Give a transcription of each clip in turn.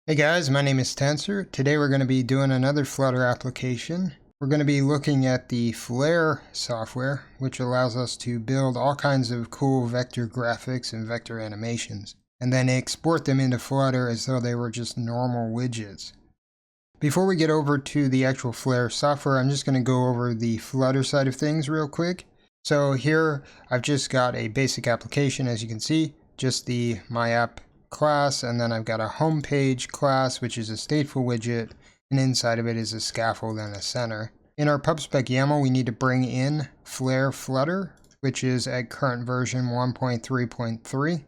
Hey guys, my name is Tensor. Today we're going to be doing another Flutter application. We're going to be looking at the Flare software, which allows us to build all kinds of cool vector graphics and vector animations, and then export them into Flutter as though they were just normal widgets. Before we get over to the actual Flare software, I'm just going to go over the Flutter side of things real quick. So here I've just got a basic application, as you can see, just the My App class, and then I've got a home page class, which is a stateful widget, and inside of it is a scaffold and a center. In our PubSpec YAML, we need to bring in Flare Flutter, which is at current version 1.3.3.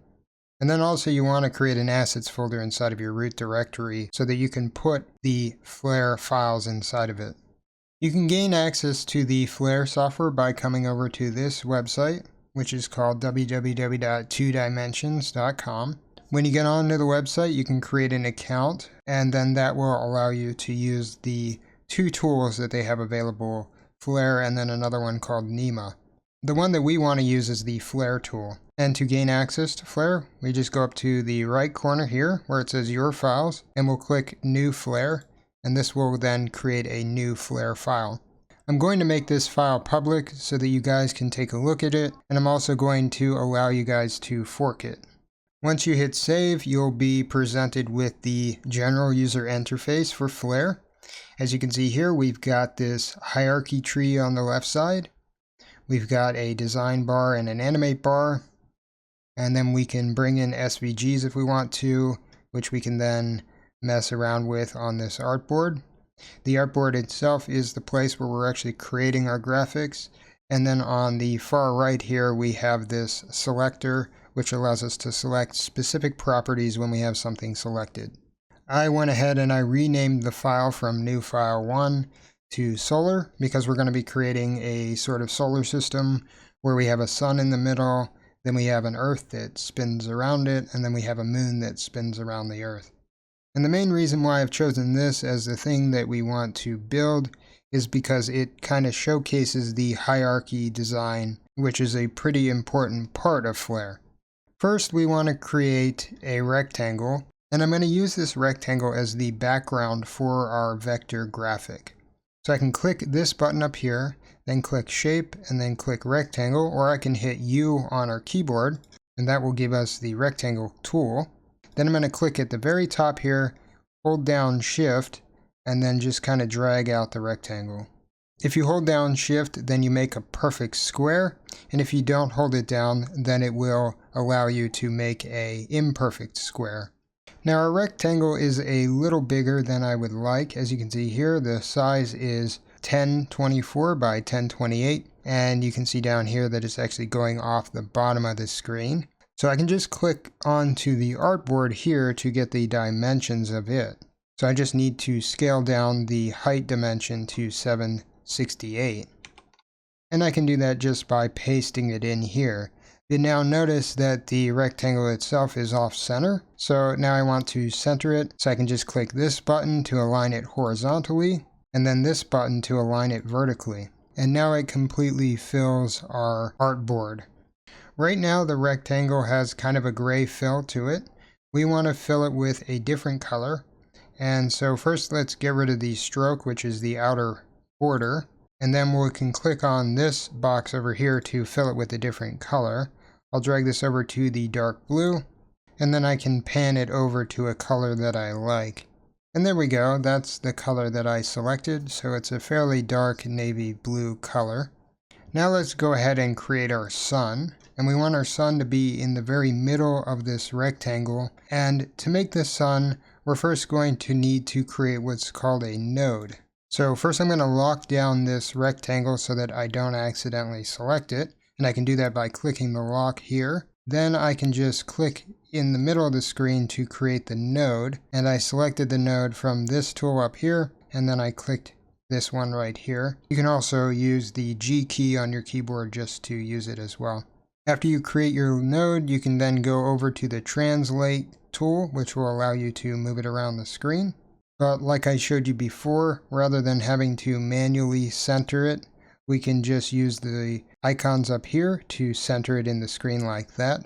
And then also you want to create an assets folder inside of your root directory so that you can put the Flare files inside of it. You can gain access to the Flare software by coming over to this website, which is called www.twodimensions.com. When you get onto the website, you can create an account, and then that will allow you to use the two tools that they have available, Flare and then another one called Nema. The one that we want to use is the Flare tool. And to gain access to Flare, we just go up to the right corner here where it says Your Files, and we'll click New Flare, and this will then create a new Flare file. I'm going to make this file public so that you guys can take a look at it, and I'm also going to allow you guys to fork it. Once you hit save, you'll be presented with the general user interface for Flare. As you can see here, we've got this hierarchy tree on the left side. We've got a design bar and an animate bar. And then we can bring in SVGs if we want to, which we can then mess around with on this artboard. The artboard itself is the place where we're actually creating our graphics. And then on the far right here, we have this selector, which allows us to select specific properties when we have something selected. I went ahead and I renamed the file from new file 1 to solar because we're going to be creating a sort of solar system where we have a sun in the middle, then we have an earth that spins around it, and then we have a moon that spins around the earth. And the main reason why I've chosen this as the thing that we want to build is because it kind of showcases the hierarchy design, which is a pretty important part of Flare. First, we want to create a rectangle, and I'm going to use this rectangle as the background for our vector graphic. So I can click this button up here, then click Shape, and then click Rectangle, or I can hit U on our keyboard, and that will give us the rectangle tool. Then I'm going to click at the very top here, hold down Shift, and then just kind of drag out the rectangle. If you hold down Shift, then you make a perfect square, and if you don't hold it down, then it will allow you to make an imperfect square. Now our rectangle is a little bigger than I would like. As you can see here, the size is 1024 by 1028, and you can see down here that it's actually going off the bottom of the screen. So I can just click onto the artboard here to get the dimensions of it. So I just need to scale down the height dimension to 768. And I can do that just by pasting it in here. You now notice that the rectangle itself is off center. So now I want to center it. So I can just click this button to align it horizontally, and then this button to align it vertically. And now it completely fills our artboard. Right now the rectangle has kind of a gray fill to it. We want to fill it with a different color. And so first let's get rid of the stroke, which is the outer border. And then we can click on this box over here to fill it with a different color. I'll drag this over to the dark blue, and then I can pan it over to a color that I like. And there we go, that's the color that I selected, so it's a fairly dark navy blue color. Now let's go ahead and create our sun, and we want our sun to be in the very middle of this rectangle. And to make this sun, we're first going to need to create what's called a node. So first I'm going to lock down this rectangle so that I don't accidentally select it, and I can do that by clicking the lock here. Then I can just click in the middle of the screen to create the node, and I selected the node from this tool up here, and then I clicked this one right here. You can also use the G key on your keyboard just to use it as well. After you create your node, you can then go over to the translate tool, which will allow you to move it around the screen. But like I showed you before, rather than having to manually center it, we can just use the icons up here to center it in the screen like that.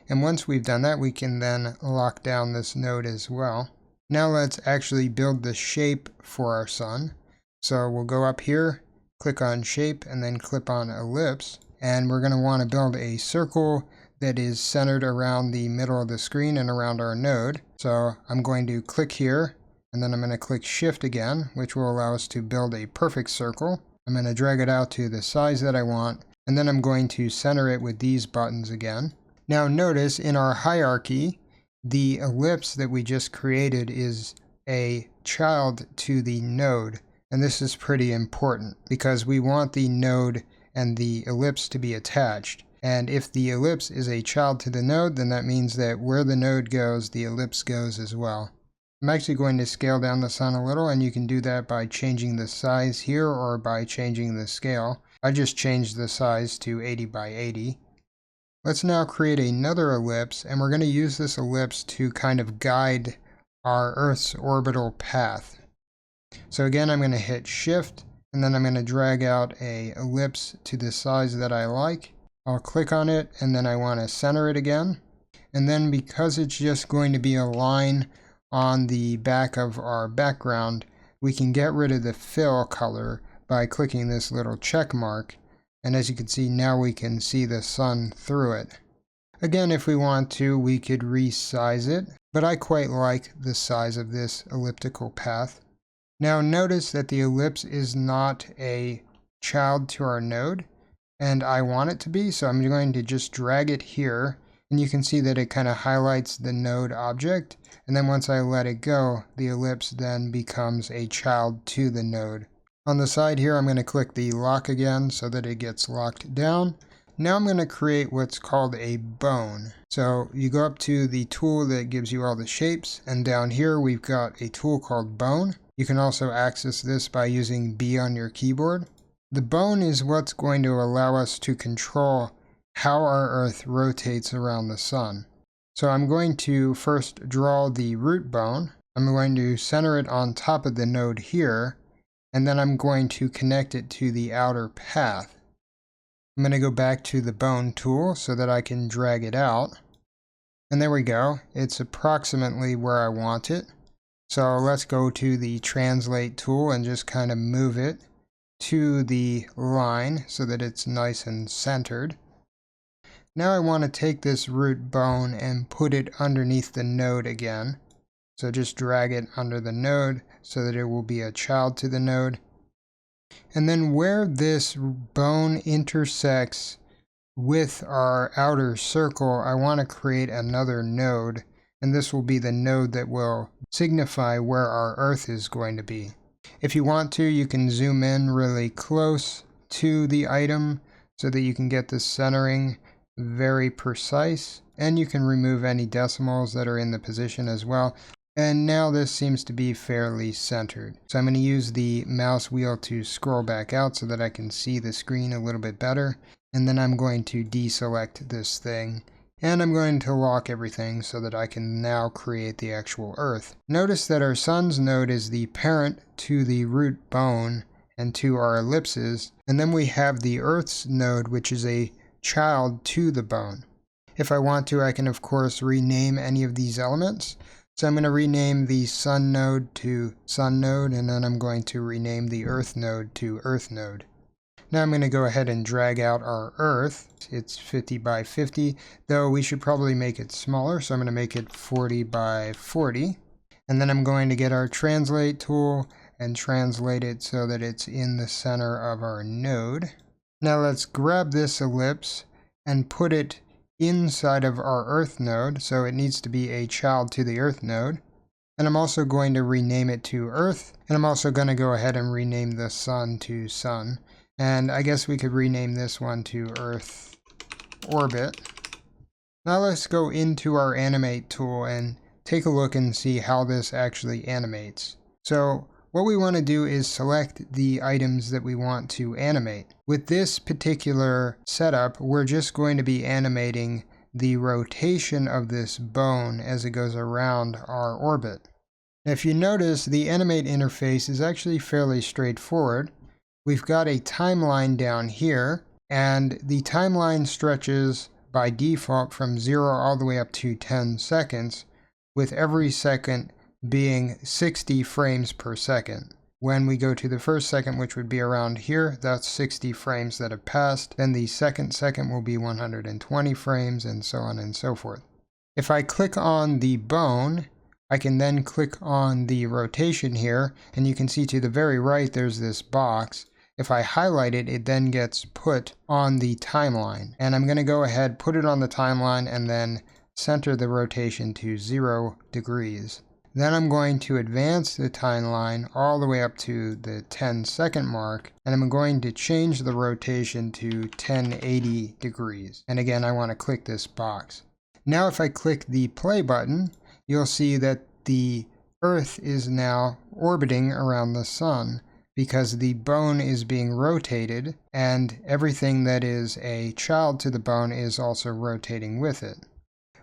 And once we've done that, we can then lock down this node as well. Now let's actually build the shape for our sun. So we'll go up here, click on shape, and then click on ellipse. And we're going to want to build a circle that is centered around the middle of the screen and around our node. So I'm going to click here, and then I'm going to click shift again, which will allow us to build a perfect circle. I'm going to drag it out to the size that I want, and then I'm going to center it with these buttons again. Now notice in our hierarchy, the ellipse that we just created is a child to the node. And this is pretty important because we want the node and the ellipse to be attached. And if the ellipse is a child to the node, then that means that where the node goes, the ellipse goes as well. I'm actually going to scale down the sun a little, and you can do that by changing the size here or by changing the scale. I just changed the size to 80 by 80. Let's now create another ellipse, and we're going to use this ellipse to kind of guide our Earth's orbital path. So again, I'm going to hit shift, and then I'm going to drag out a ellipse to the size that I like. I'll click on it, and then I want to center it again. And then because it's just going to be a line on the back of our background, we can get rid of the fill color by clicking this little check mark. And as you can see, now we can see the sun through it. Again, if we want to, we could resize it, but I quite like the size of this elliptical path. Now notice that the ellipse is not a child to our node, and I want it to be, so I'm going to just drag it here, and you can see that it kind of highlights the node object, and then once I let it go, the ellipse then becomes a child to the node. On the side here, I'm going to click the lock again so that it gets locked down. Now I'm going to create what's called a bone. So you go up to the tool that gives you all the shapes, and down here we've got a tool called bone. You can also access this by using B on your keyboard. The bone is what's going to allow us to control how our Earth rotates around the sun. So I'm going to first draw the root bone. I'm going to center it on top of the node here, and then I'm going to connect it to the outer path. I'm going to go back to the bone tool so that I can drag it out. And there we go. It's approximately where I want it. So let's go to the translate tool and just kind of move it to the line so that it's nice and centered. Now I want to take this root bone and put it underneath the node again. So just drag it under the node so that it will be a child to the node. And then where this bone intersects with our outer circle, I want to create another node, and this will be the node that will signify where our Earth is going to be. If you want to, you can zoom in really close to the item so that you can get the centering very precise, and you can remove any decimals that are in the position as well. And now this seems to be fairly centered. So I'm going to use the mouse wheel to scroll back out so that I can see the screen a little bit better. And then I'm going to deselect this thing. And I'm going to lock everything so that I can now create the actual Earth. Notice that our sun's node is the parent to the root bone and to our ellipses. And then we have the Earth's node, which is a child to the bone. If I want to, I can of course rename any of these elements. So I'm going to rename the sun node to sun node, and then I'm going to rename the earth node to earth node. Now I'm going to go ahead and drag out our Earth. It's 50 by 50, though we should probably make it smaller, so I'm going to make it 40 by 40. And then I'm going to get our translate tool and translate it so that it's in the center of our node. Now let's grab this ellipse and put it inside of our Earth node, so it needs to be a child to the Earth node. And I'm also going to rename it to Earth, and I'm also going to go ahead and rename the Sun to Sun. And I guess we could rename this one to Earth Orbit. Now let's go into our Animate tool and take a look and see how this actually animates. So what we want to do is select the items that we want to animate. With this particular setup, we're just going to be animating the rotation of this bone as it goes around our orbit. Now, if you notice, the animate interface is actually fairly straightforward. We've got a timeline down here, and the timeline stretches by default from 0 all the way up to 10 seconds, with every second being 60 frames per second. When we go to the first second, which would be around here, that's 60 frames that have passed. Then the second will be 120 frames, and so on and so forth. If I click on the bone, I can then click on the rotation here, and you can see to the very right there's this box. If I highlight it, it then gets put on the timeline. And I'm going to go ahead, put it on the timeline, and then center the rotation to 0 degrees. Then I'm going to advance the timeline all the way up to the 10-second mark, and I'm going to change the rotation to 1080 degrees. And again, I want to click this box. Now if I click the play button, you'll see that the Earth is now orbiting around the Sun because the bone is being rotated, and everything that is a child to the bone is also rotating with it.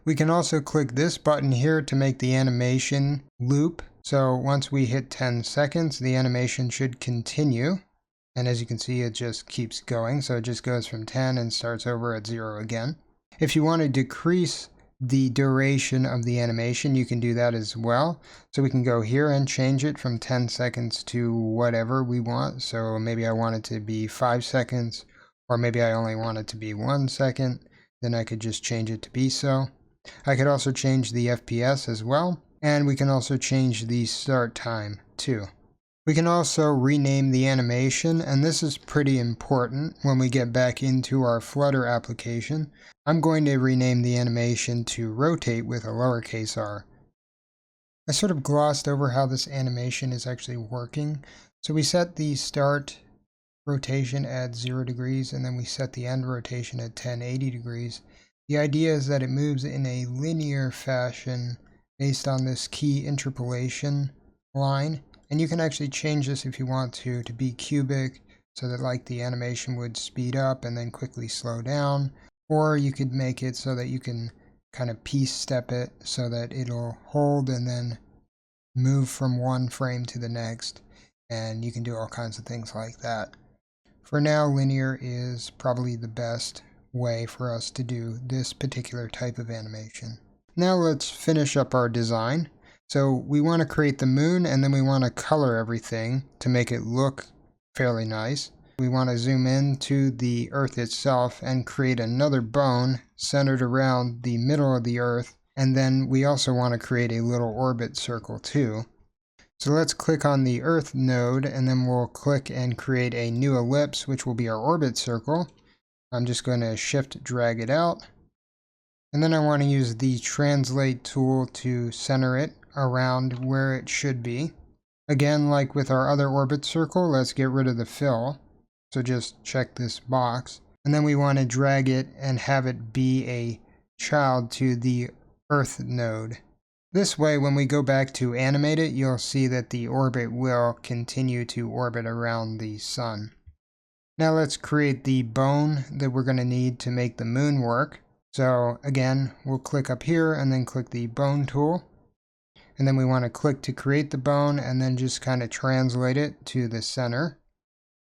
We can also click this button here to make the animation loop. So once we hit 10 seconds, the animation should continue. And as you can see, it just keeps going. So it just goes from 10 and starts over at 0 again. If you want to decrease the duration of the animation, you can do that as well. So we can go here and change it from 10 seconds to whatever we want. So maybe I want it to be 5 seconds, or maybe I only want it to be 1 second. Then I could just change it to be so. I could also change the FPS as well, and we can also change the start time too. We can also rename the animation, and this is pretty important when we get back into our Flutter application. I'm going to rename the animation to rotate with a lowercase r. I sort of glossed over how this animation is actually working. So we set the start rotation at 0 degrees, and then we set the end rotation at 1080 degrees. The idea is that it moves in a linear fashion based on this key interpolation line. And you can actually change this if you want to be cubic, so that like the animation would speed up and then quickly slow down. Or you could make it so that you can kind of piece step it so that it'll hold and then move from one frame to the next. And you can do all kinds of things like that. For now, linear is probably the best way for us to do this particular type of animation. Now let's finish up our design. So we want to create the moon, and then we want to color everything to make it look fairly nice. We want to zoom in to the Earth itself and create another bone centered around the middle of the Earth, and then we also want to create a little orbit circle too. So let's click on the Earth node, and then we'll click and create a new ellipse, which will be our orbit circle. I'm just going to shift drag it out. And then I want to use the translate tool to center it around where it should be. Again, like with our other orbit circle, let's get rid of the fill. So just check this box. And then we want to drag it and have it be a child to the Earth node. This way, when we go back to animate it, you'll see that the orbit will continue to orbit around the sun. Now let's create the bone that we're going to need to make the moon work. So again, we'll click up here and then click the bone tool. And then we want to click to create the bone and then just kind of translate it to the center.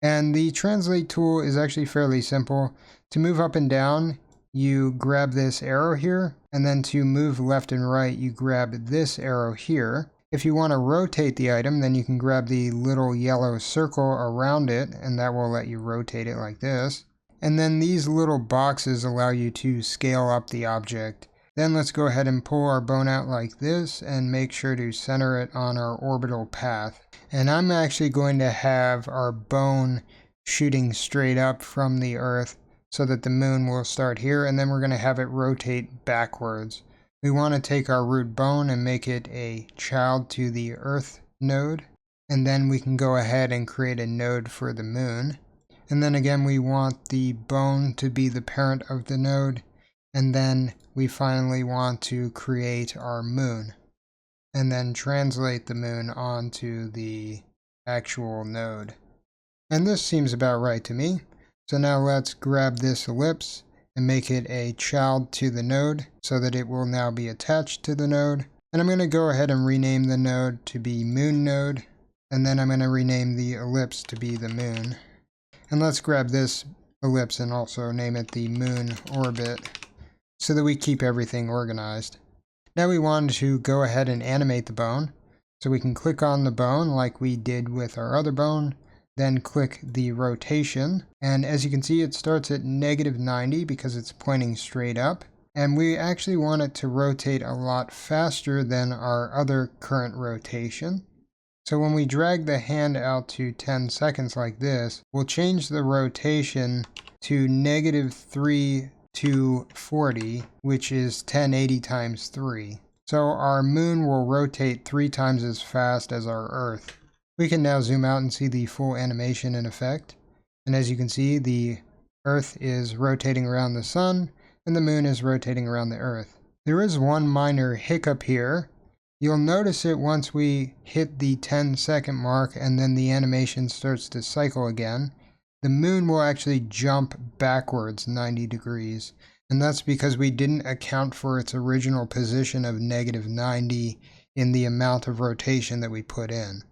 And the translate tool is actually fairly simple. To move up and down, you grab this arrow here, and then to move left and right, you grab this arrow here. If you want to rotate the item, then you can grab the little yellow circle around it, and that will let you rotate it like this. And then these little boxes allow you to scale up the object. Then let's go ahead and pull our bone out like this and make sure to center it on our orbital path. And I'm actually going to have our bone shooting straight up from the Earth so that the moon will start here, and then we're going to have it rotate backwards. We want to take our root bone and make it a child to the Earth node, and then we can go ahead and create a node for the moon. And then again, we want the bone to be the parent of the node, and then we finally want to create our moon, and then translate the moon onto the actual node. And this seems about right to me. So now let's grab this ellipse and make it a child to the node so that it will now be attached to the node. And I'm going to go ahead and rename the node to be moon node, and then I'm going to rename the ellipse to be the moon. And let's grab this ellipse and also name it the moon orbit so that we keep everything organized. Now we want to go ahead and animate the bone. So we can click on the bone like we did with our other bone, then click the rotation. And as you can see, it starts at -90 because it's pointing straight up. And we actually want it to rotate a lot faster than our other current rotation. So when we drag the hand out to 10 seconds like this, we'll change the rotation to -3 to 40, which is 1080 times 3. So our moon will rotate 3 times as fast as our Earth. We can now zoom out and see the full animation in effect. And as you can see, the Earth is rotating around the sun, and the moon is rotating around the Earth. There is one minor hiccup here. You'll notice it once we hit the 10-second mark and then the animation starts to cycle again. The moon will actually jump backwards 90 degrees, and that's because we didn't account for its original position of -90 in the amount of rotation that we put in.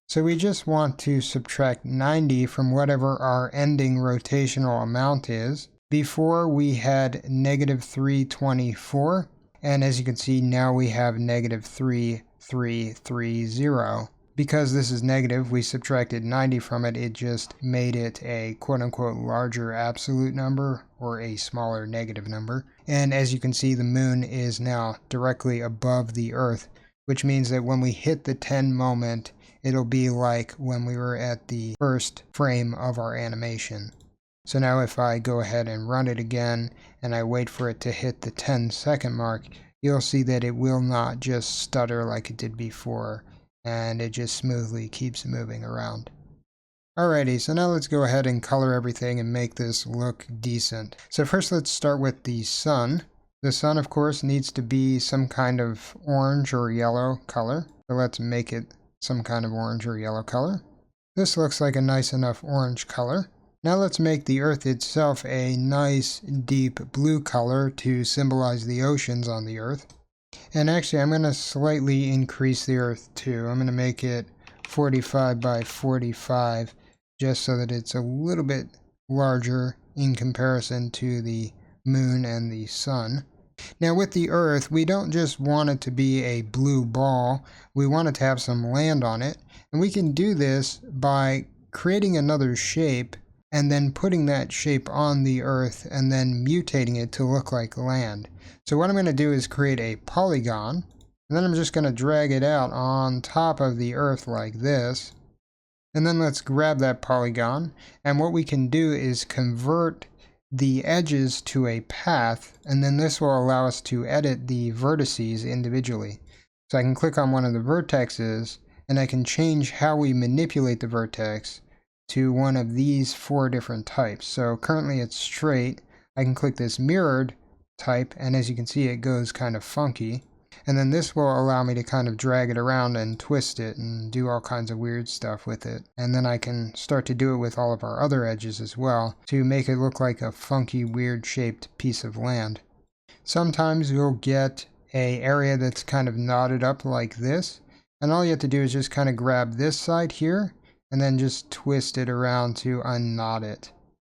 So we just want to subtract 90 from whatever our ending rotational amount is. Before we had -324, and as you can see now we have -3330. Because this is negative, we subtracted 90 from it, it just made it a quote-unquote larger absolute number or a smaller negative number. And as you can see, the moon is now directly above the Earth, which means that when we hit the 10 moment, it'll be like when we were at the first frame of our animation. So now if I go ahead and run it again and I wait for it to hit the 10-second mark, you'll see that it will not just stutter like it did before, and it just smoothly keeps moving around. Alrighty, so now let's go ahead and color everything and make this look decent. So first let's start with the sun. The sun, of course, needs to be some kind of orange or yellow color. So let's make it some kind of orange or yellow color. This looks like a nice enough orange color. Now let's make the Earth itself a nice deep blue color to symbolize the oceans on the Earth. And actually I'm going to slightly increase the Earth too. I'm going to make it 45 by 45 just so that it's a little bit larger in comparison to the moon and the sun. Now with the Earth, we don't just want it to be a blue ball, we want it to have some land on it. And we can do this by creating another shape and then putting that shape on the Earth and then mutating it to look like land. So what I'm going to do is create a polygon, and then I'm just going to drag it out on top of the Earth like this. And then let's grab that polygon, and what we can do is convert the edges to a path, and then this will allow us to edit the vertices individually. So I can click on one of the vertexes, and I can change how we manipulate the vertex to one of these 4 different types. So currently it's straight. I can click this mirrored type, and as you can see it goes kind of funky. And then this will allow me to kind of drag it around and twist it and do all kinds of weird stuff with it. And then I can start to do it with all of our other edges as well to make it look like a funky, weird shaped piece of land. Sometimes you'll get an area that's kind of knotted up like this, and all you have to do is just kind of grab this side here and then just twist it around to unknot it.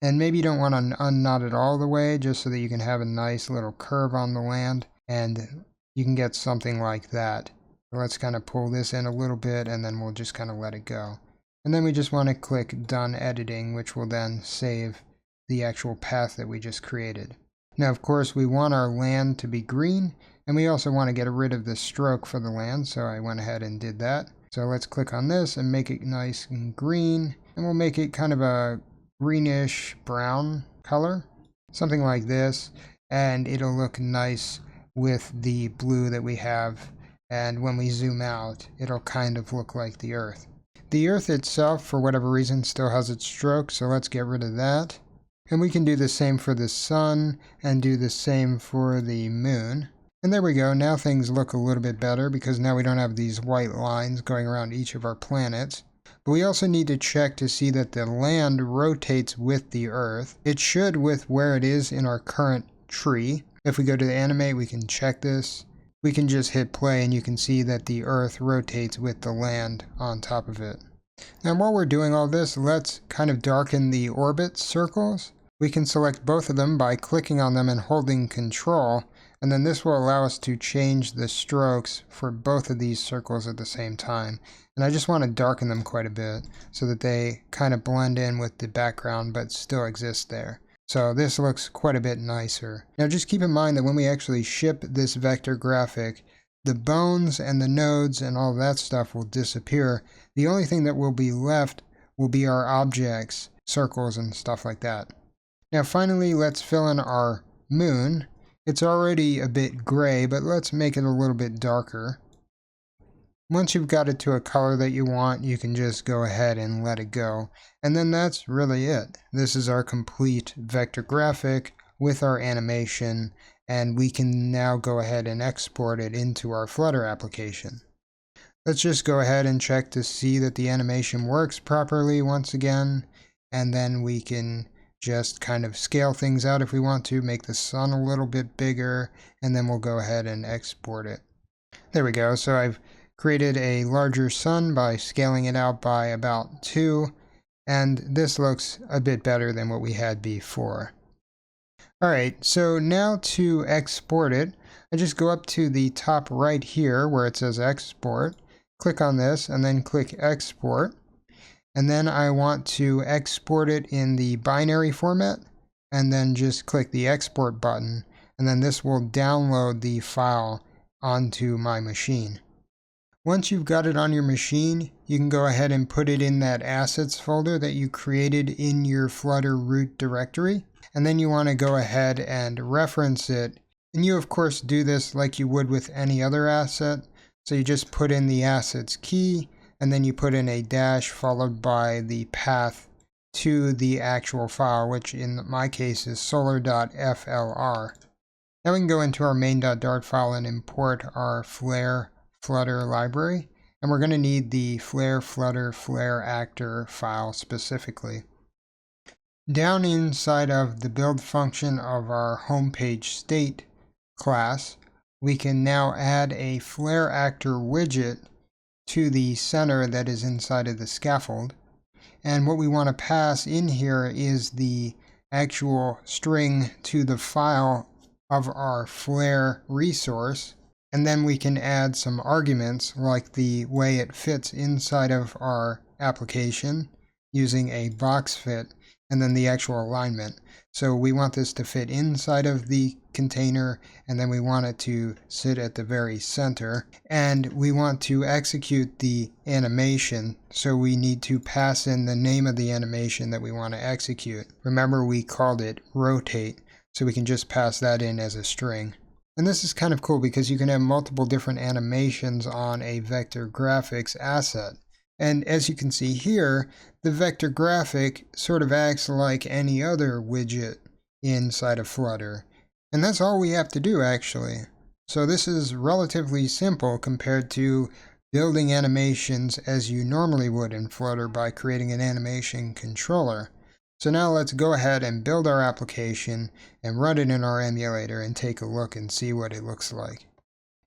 And maybe you don't want to unknot it all the way, just so that you can have a nice little curve on the land, and you can get something like that. So let's kind of pull this in a little bit, and then we'll just kind of let it go. And then we just want to click Done Editing, which will then save the actual path that we just created. Now, of course, we want our land to be green, and we also want to get rid of the stroke for the land, so I went ahead and did that. So let's click on this and make it nice and green, and we'll make it kind of a greenish brown color, something like this, and it'll look nice with the blue that we have, and when we zoom out it'll kind of look like the Earth. The Earth itself, for whatever reason, still has its stroke, so let's get rid of that. And we can do the same for the sun and do the same for the moon. And there we go, now things look a little bit better because now we don't have these white lines going around each of our planets. But we also need to check to see that the land rotates with the Earth. It should with where it is in our current tree. If we go to the animate, we can check this. We can just hit play and you can see that the Earth rotates with the land on top of it. Now while we're doing all this, let's kind of darken the orbit circles. We can select both of them by clicking on them and holding Control, and then this will allow us to change the strokes for both of these circles at the same time. And I just want to darken them quite a bit so that they kind of blend in with the background but still exist there. So this looks quite a bit nicer. Now just keep in mind that when we actually ship this vector graphic, the bones and the nodes and all that stuff will disappear. The only thing that will be left will be our objects, circles and stuff like that. Now finally, let's fill in our moon. It's already a bit gray, but let's make it a little bit darker. Once you've got it to a color that you want, you can just go ahead and let it go. And then that's really it. This is our complete vector graphic with our animation, and we can now go ahead and export it into our Flutter application. Let's just go ahead and check to see that the animation works properly once again, and then we can just kind of scale things out if we want to, make the sun a little bit bigger, and then we'll go ahead and export it. There we go. So I've created a larger sun by scaling it out by about 2, and this looks a bit better than what we had before. Alright, so now to export it, I just go up to the top right here where it says export, click on this, and then click export. And then I want to export it in the binary format, and then just click the export button, and then this will download the file onto my machine. Once you've got it on your machine, you can go ahead and put it in that assets folder that you created in your Flutter root directory, and then you want to go ahead and reference it. And you of course do this like you would with any other asset. So you just put in the assets key, and then you put in a dash followed by the path to the actual file, which in my case is solar.flr. Now we can go into our main.dart file and import our Flare Flutter library, and we're going to need the Flare Flutter Flare actor file specifically. Down inside of the build function of our homepage state class, we can now add a Flare actor widget to the center that is inside of the scaffold. And what we want to pass in here is the actual string to the file of our Flare resource. And then we can add some arguments like the way it fits inside of our application using a box fit, and then the actual alignment. So we want this to fit inside of the container, and then we want it to sit at the very center, and we want to execute the animation, so we need to pass in the name of the animation that we want to execute. Remember, we called it rotate, so we can just pass that in as a string. And this is kind of cool because you can have multiple different animations on a vector graphics asset. And as you can see here, the vector graphic sort of acts like any other widget inside of Flutter. And that's all we have to do actually. So this is relatively simple compared to building animations as you normally would in Flutter by creating an animation controller. So now let's go ahead and build our application and run it in our emulator and take a look and see what it looks like.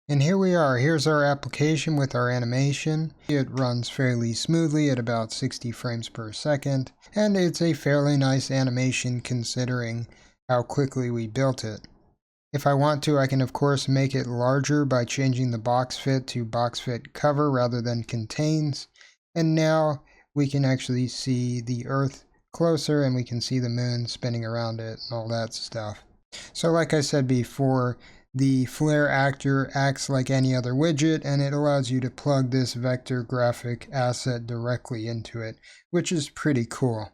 And here we are. Here's our application with our animation. It runs fairly smoothly at about 60 frames per second, and it's a fairly nice animation considering how quickly we built it. If I want to, I can of course make it larger by changing the box fit to box fit cover rather than contains. And now we can actually see the Earth closer, and we can see the moon spinning around it and all that stuff. So like I said before, the Flare actor acts like any other widget, and it allows you to plug this vector graphic asset directly into it, which is pretty cool.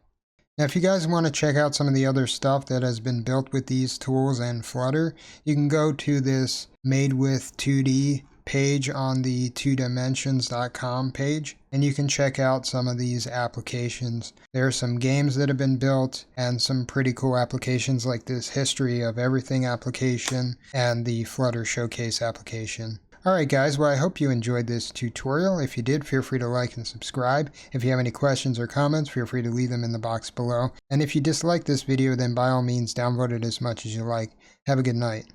Now if you guys want to check out some of the other stuff that has been built with these tools and Flutter, you can go to this Made with 2D page on the 2dimensions.com page, and you can check out some of these applications. There are some games that have been built and some pretty cool applications like this History of Everything application and the Flutter Showcase application. Alright guys, well I hope you enjoyed this tutorial. If you did, feel free to like and subscribe. If you have any questions or comments, feel free to leave them in the box below. And if you dislike this video, then by all means downvote it as much as you like. Have a good night.